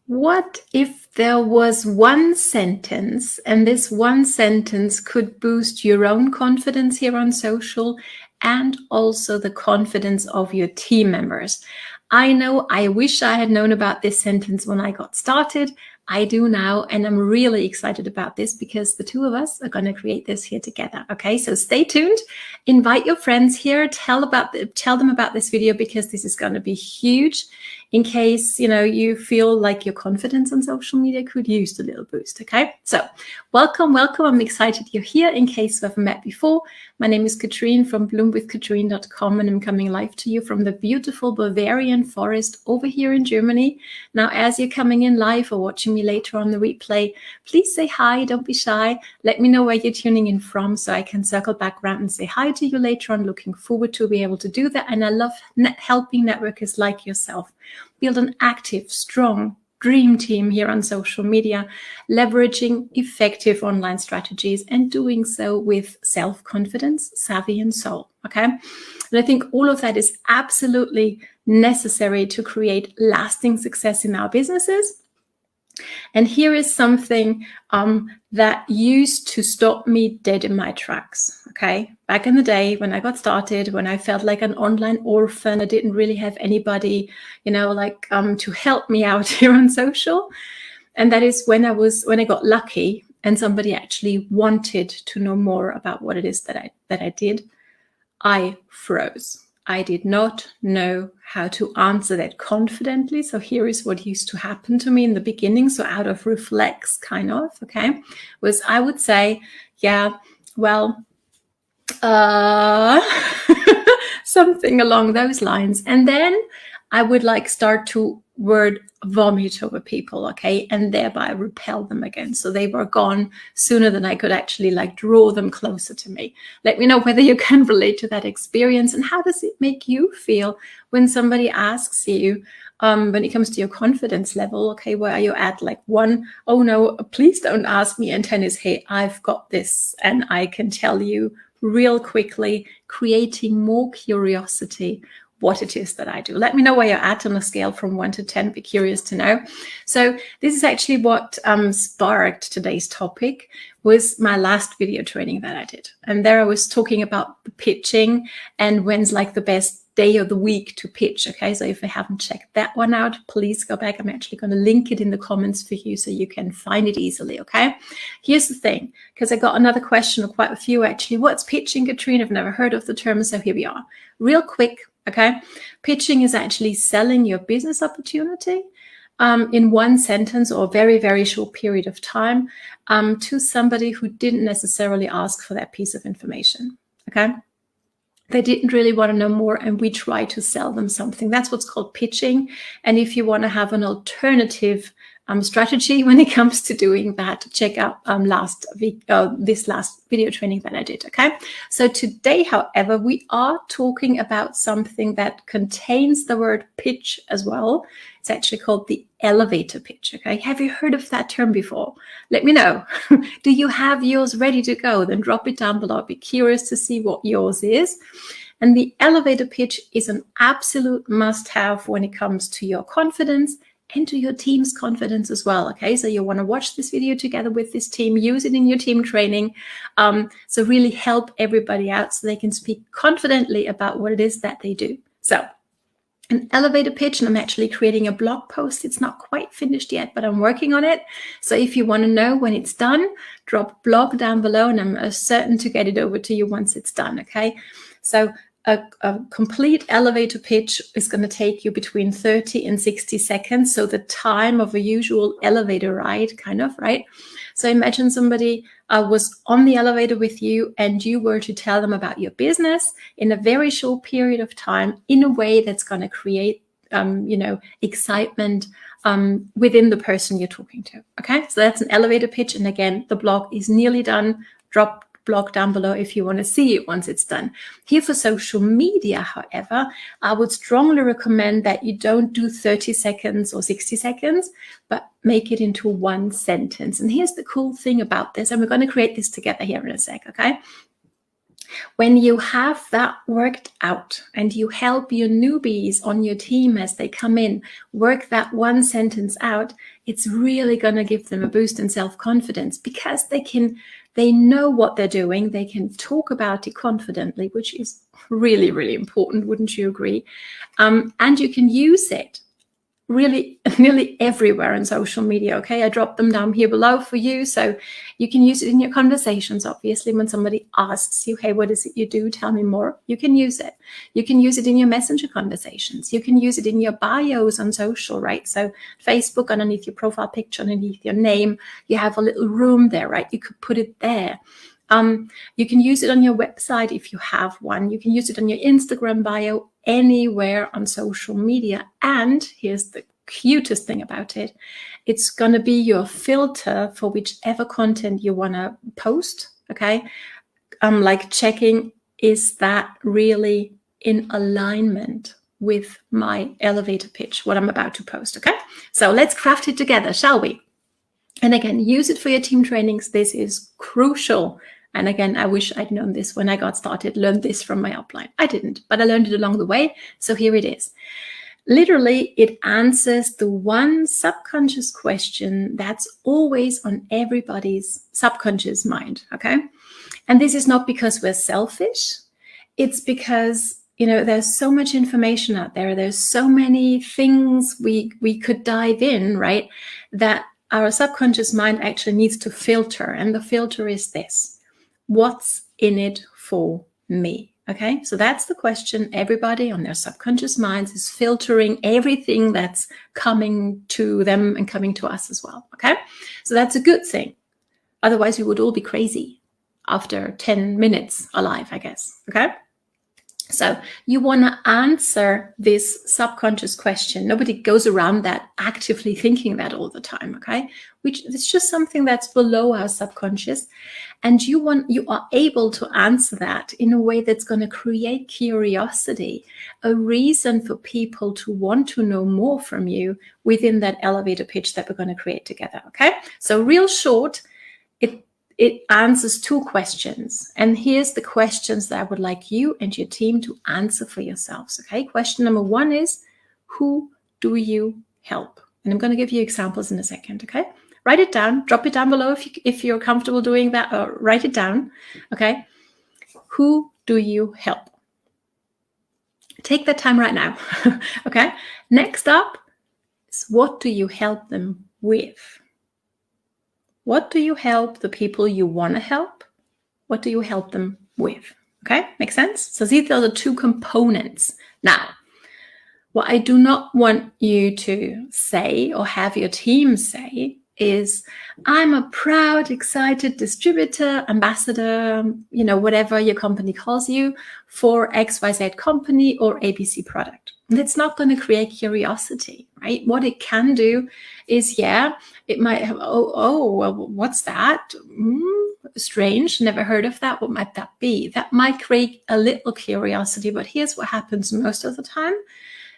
What if there was one sentence, and this one sentence could boost your own confidence here on social and also the confidence of your team members? I know I wish I had known about this sentence when I got started. I do now, and I'm really excited about this because the two of us are going to create this here together. Okay, so stay tuned. Invite your friends here. Tell them about this video because this is going to be huge. In case you feel like your confidence on social media could use a little boost. Okay, so welcome. I'm excited you're here. In case we've met before, my name is Katrin from bloomwithkatrin.com, and I'm coming live to you from the beautiful Bavarian forest over here in Germany. Now, as you're coming in live or watching me later on the replay, please say hi. Don't be shy. Let me know where you're tuning in from so I can circle back around and say hi to you later on. Looking forward to be able to do that. And I love helping networkers like yourself build an active, strong dream team here on social media, leveraging effective online strategies and doing so with self-confidence, savvy, and soul. Okay. And I think all of that is absolutely necessary to create lasting success in our businesses. And here is something that used to stop me dead in my tracks. Okay, back in the day when I got started, when I felt like an online orphan, I didn't really have anybody, to help me out here on social. And that is when I got lucky and somebody actually wanted to know more about what it is that I did. I froze. I did not know how to answer that confidently. So here is what used to happen to me in the beginning. So out of reflex kind of, okay, was I would say, yeah, well, something along those lines. And then I would start to word vomit over people, okay, and thereby repel them again. So they were gone sooner than I could actually draw them closer to me. Let me know whether you can relate to that experience, and how does it make you feel when somebody asks you, when it comes to your confidence level, okay, where are you at? 1, oh no, please don't ask me, and 10 is, hey, I've got this and I can tell you real quickly, creating more curiosity what it is that I do. Let me know where you're at on a scale from 1 to 10. Be curious to know. So this is actually what sparked today's topic, was my last video training that I did. And there I was talking about the pitching and when's the best day of the week to pitch. Okay, so if you haven't checked that one out, please go back. I'm actually going to link it in the comments for you so you can find it easily. Okay, here's the thing, because I got another question, or quite a few actually. What's pitching, Katrin? I've never heard of the term. So here we are. Real quick. Okay, pitching is actually selling your business opportunity in one sentence or a very, very short period of time to somebody who didn't necessarily ask for that piece of information. Okay, they didn't really want to know more, and we try to sell them something. That's what's called pitching. And if you want to have an alternative strategy when it comes to doing that, check out this last video training that I did. Okay, so today, however, we are talking about something that contains the word pitch as well. It's actually called the elevator pitch. Okay, have you heard of that term before? Let me know. Do you have yours ready to go? Then drop it down below. I'd be curious to see what yours is. And the elevator pitch is an absolute must-have when it comes to your confidence and to your team's confidence as well. Okay, so you want to watch this video together with this team, use it in your team training. So really help everybody out so they can speak confidently about what it is that they do. So an elevator pitch, and I'm actually creating a blog post. It's not quite finished yet, but I'm working on it. So if you want to know when it's done, drop blog down below, and I'm certain to get it over to you once it's done. Okay, so a complete elevator pitch is going to take you between 30 and 60 seconds. So the time of a usual elevator ride, kind of, right? So imagine somebody was on the elevator with you and you were to tell them about your business in a very short period of time in a way that's going to create, excitement within the person you're talking to. Okay, so that's an elevator pitch. And again, the blog is nearly done. Drop blog down below if you want to see it once it's done. Here for social media, however, I would strongly recommend that you don't do 30 seconds or 60 seconds, but make it into one sentence. And here's the cool thing about this, and we're going to create this together here in a sec, okay? When you have that worked out and you help your newbies on your team as they come in, work that one sentence out, it's really going to give them a boost in self-confidence, because they know what they're doing. They can talk about it confidently, which is really, really important. Wouldn't you agree? And you can use it really nearly everywhere on social media. Okay, I dropped them down here below for you, so you can use it in your conversations. Obviously, when somebody asks you, hey, what is it you do, tell me more, you can use it. You can use it in your messenger conversations. You can use it in your bios on social, right? So Facebook, underneath your profile picture, underneath your name, you have a little room there, right? You could put it there. You can use it on your website if you have one. You can use it on your Instagram bio, anywhere on social media. And here's the cutest thing about it. It's going to be your filter for whichever content you want to post. Okay. Like checking, is that really in alignment with my elevator pitch, what I'm about to post? Okay. So let's craft it together, shall we? And again, use it for your team trainings. This is crucial. And again, I wish I'd known this when I got started, learned this from my upline. I didn't, but I learned it along the way. So here it is. Literally, it answers the one subconscious question that's always on everybody's subconscious mind, okay? And this is not because we're selfish. It's because, there's so much information out there. There's so many things we could dive in, right? That our subconscious mind actually needs to filter. And the filter is this: what's in it for me? Okay, so that's the question. Everybody on their subconscious minds is filtering everything that's coming to them and coming to us as well. Okay, so that's a good thing. Otherwise, we would all be crazy after 10 minutes alive, I guess. Okay. So you want to answer this subconscious question. Nobody goes around that actively thinking that all the time, okay? Which it's just something that's below our subconscious. And you are able to answer that in a way that's going to create curiosity, a reason for people to want to know more from you within that elevator pitch that we're going to create together, okay? So real short, it answers two questions. And here's the questions that I would like you and your team to answer for yourselves. Okay. Question number one is, who do you help? And I'm going to give you examples in a second. Okay. Write it down, drop it down below if you're comfortable doing that, or write it down. Okay. Who do you help? Take that time right now. Okay. Next up is, what do you help them with? What do you help the people you want to help? What do you help them with? Okay, makes sense? So these are the two components. Now, what I do not want you to say or have your team say is, I'm a proud, excited distributor, ambassador, whatever your company calls you, for XYZ company or ABC product. And it's not going to create curiosity, right? What it can do is, it might have, well, what's that? Strange, never heard of that. What might that be? That might create a little curiosity, but here's what happens most of the time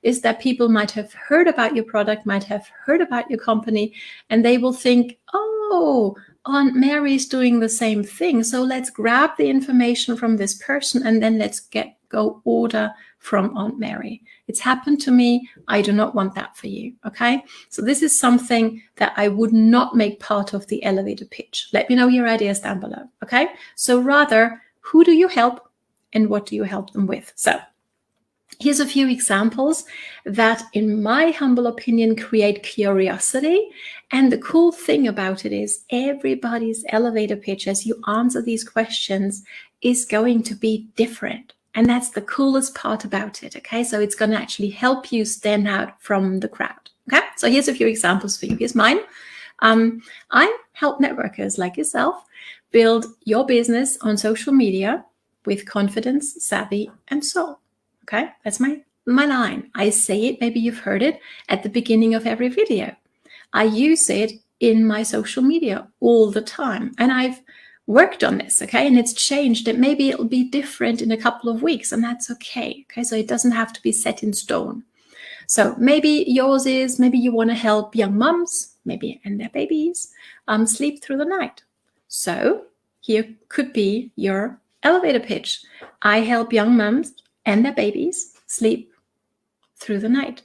is that people might have heard about your product, might have heard about your company, and they will think, oh, Aunt Mary's doing the same thing. So let's grab the information from this person and then let's go order from Aunt Mary. It's happened to me. I do not want that for you. Okay. So this is something that I would not make part of the elevator pitch. Let me know your ideas down below. Okay. So rather, who do you help and what do you help them with? So here's a few examples that, in my humble opinion, create curiosity. And the cool thing about it is everybody's elevator pitch, as you answer these questions, is going to be different. And that's the coolest part about it. Okay, so it's going to actually help you stand out from the crowd. Okay, so here's a few examples for you. Here's mine. I help networkers like yourself build your business on social media with confidence, savvy, and soul. Okay, that's my line. I say it, maybe you've heard it, at the beginning of every video. I use it in my social media all the time. And I've worked on this, okay, and it's changed. And maybe it'll be different in a couple of weeks, and that's okay. Okay, so it doesn't have to be set in stone. So maybe yours is, maybe you want to help young mums, maybe, and their babies, sleep through the night. So here could be your elevator pitch. I help young moms and their babies sleep through the night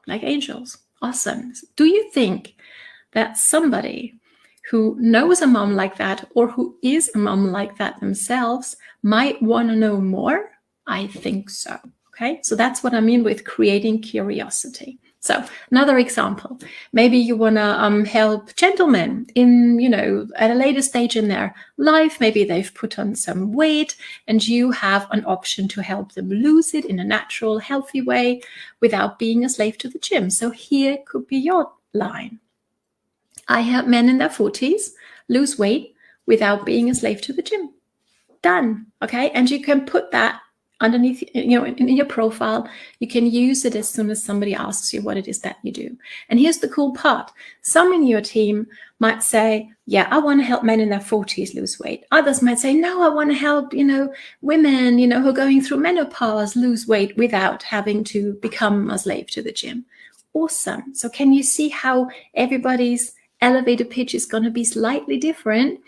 like angels. Awesome. Do you think that somebody who knows a mom like that or who is a mom like that themselves might want to know more? I think so. Okay, so that's what I mean with creating curiosity. So another example, maybe you want to help gentlemen in, at a later stage in their life. Maybe they've put on some weight and you have an option to help them lose it in a natural, healthy way without being a slave to the gym. So here could be your line. I help men in their 40s lose weight without being a slave to the gym. Done. Okay, and you can put that underneath, in your profile. You can use it as soon as somebody asks you what it is that you do. And here's the cool part. Some in your team might say, yeah, I want to help men in their 40s lose weight. Others might say, no, I want to help, women, who are going through menopause lose weight without having to become a slave to the gym. Awesome. So can you see how everybody's elevator pitch is going to be slightly different?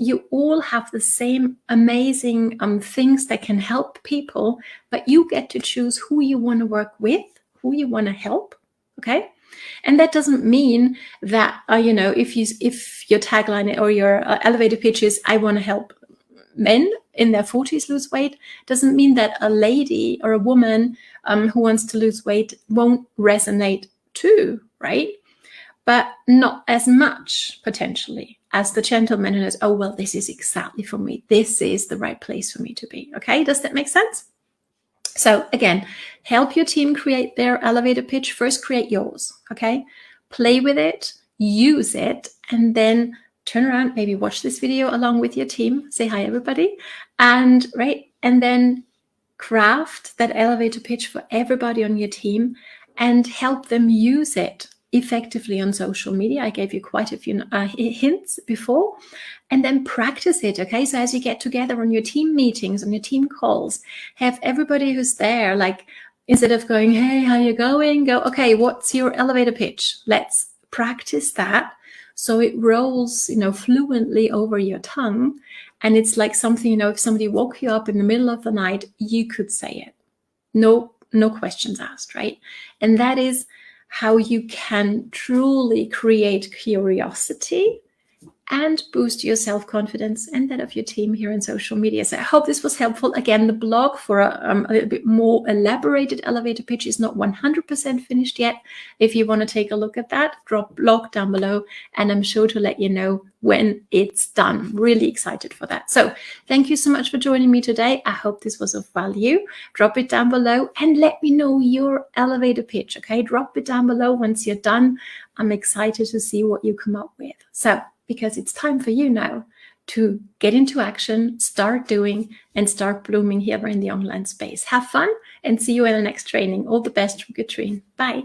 You all have the same amazing things that can help people, but you get to choose who you want to work with, who you want to help. Okay. And that doesn't mean that, if your tagline or your elevator pitch is, I want to help men in their 40s lose weight, doesn't mean that a lady or a woman who wants to lose weight won't resonate too, right? But not as much potentially as the gentleman who knows, oh, well, this is exactly for me. This is the right place for me to be. Okay, does that make sense? So again, help your team create their elevator pitch. First, create yours. Okay, play with it, use it, and then turn around, maybe watch this video along with your team. Say hi, everybody. And then craft that elevator pitch for everybody on your team and help them use it effectively on social media. I gave you quite a few hints before, and then practice it. Okay, so as you get together on your team meetings, on your team calls, have everybody who's there, like, instead of going, hey, how you going, go, okay, what's your elevator pitch? Let's practice that so it rolls, fluently over your tongue, and it's like something, if somebody woke you up in the middle of the night, you could say it. No questions asked, right? And that is how you can truly create curiosity and boost your self-confidence and that of your team here in social media. So I hope this was helpful. Again, the blog for a little bit more elaborated elevator pitch is not 100% finished yet. If you want to take a look at that, drop blog down below, and I'm sure to let you know when it's done. Really excited for that. So thank you so much for joining me today. I hope this was of value. Drop it down below and let me know your elevator pitch. Okay, drop it down below once you're done. I'm excited to see what you come up with. So, because it's time for you now to get into action, start doing, and start blooming here in the online space. Have fun and see you in the next training. All the best from Katrin. Bye.